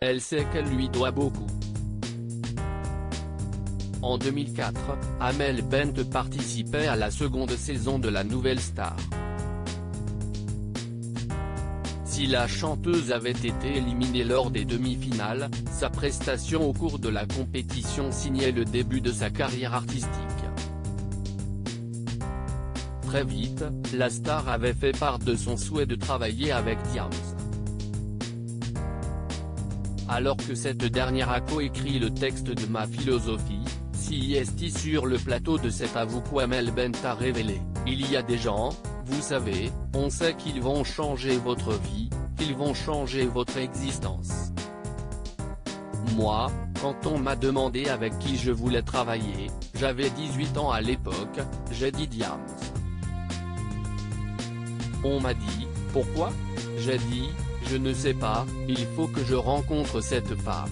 Elle sait qu'elle lui doit beaucoup. En 2004, Amel Bent participait à la seconde saison de La Nouvelle Star. Si la chanteuse avait été éliminée lors des demi-finales, sa prestation au cours de la compétition signait le début de sa carrière artistique. Très vite, la star avait fait part de son souhait de travailler avec Diams. Alors que cette dernière a coécrit le texte de Ma philosophie, CIST sur le plateau de cet avou Amel Bent a révélé, il y a des gens, vous savez, on sait qu'ils vont changer votre vie, qu'ils vont changer votre existence. Moi, quand on m'a demandé avec qui je voulais travailler, j'avais 18 ans à l'époque, j'ai dit Diams. On m'a dit, pourquoi? J'ai dit, je ne sais pas, il faut que je rencontre cette femme.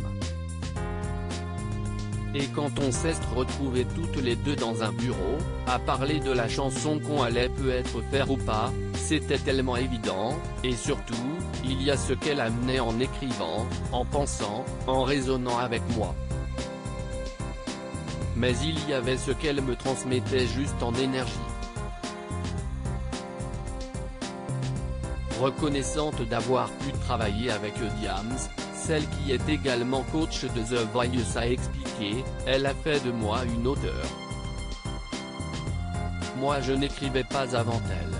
Et quand on s'est retrouvés toutes les deux dans un bureau, à parler de la chanson qu'on allait peut-être faire ou pas, c'était tellement évident, et surtout, il y a ce qu'elle amenait en écrivant, en pensant, en raisonnant avec moi. Mais il y avait ce qu'elle me transmettait juste en énergie. Reconnaissante d'avoir pu travailler avec Diams, celle qui est également coach de The Voice a expliqué, elle a fait de moi une auteure. Moi je n'écrivais pas avant elle.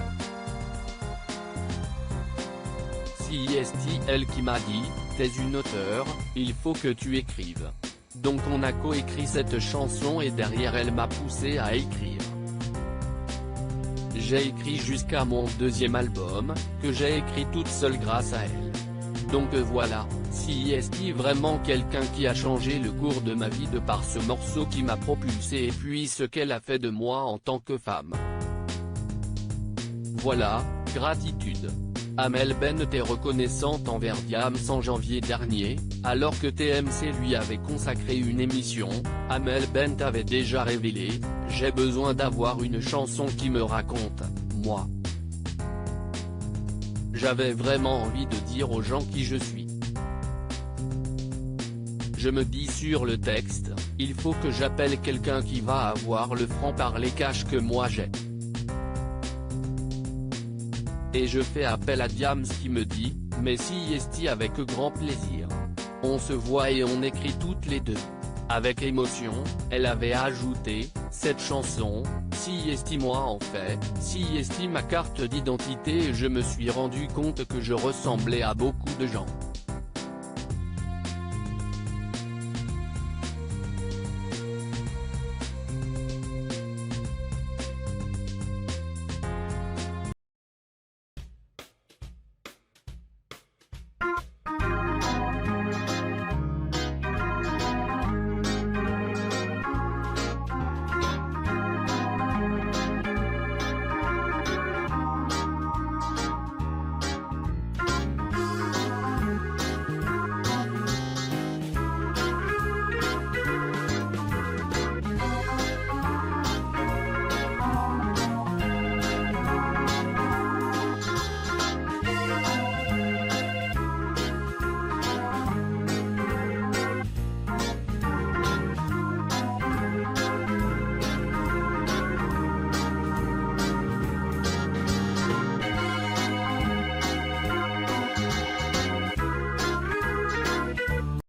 CIST elle qui m'a dit, t'es une auteure, il faut que tu écrives. Donc on a coécrit cette chanson et derrière elle m'a poussé à écrire. J'ai écrit jusqu'à mon deuxième album, que j'ai écrit toute seule grâce à elle. Donc voilà, CIST vraiment quelqu'un qui a changé le cours de ma vie de par ce morceau qui m'a propulsé et puis ce qu'elle a fait de moi en tant que femme. Voilà, gratitude. Amel Bent est reconnaissante envers Diams en janvier dernier, alors que TMC lui avait consacré une émission, Amel Bent avait déjà révélé, « J'ai besoin d'avoir une chanson qui me raconte, moi. J'avais vraiment envie de dire aux gens qui je suis. Je me dis sur le texte, il faut que j'appelle quelqu'un qui va avoir le franc-parler cash que moi j'ai. Et je fais appel à Diams qui me dit, mais CIST avec grand plaisir. On se voit et on écrit toutes les deux. Avec émotion, elle avait ajouté, cette chanson, CIST moi en fait, CIST ma carte d'identité et je me suis rendu compte que je ressemblais à beaucoup de gens.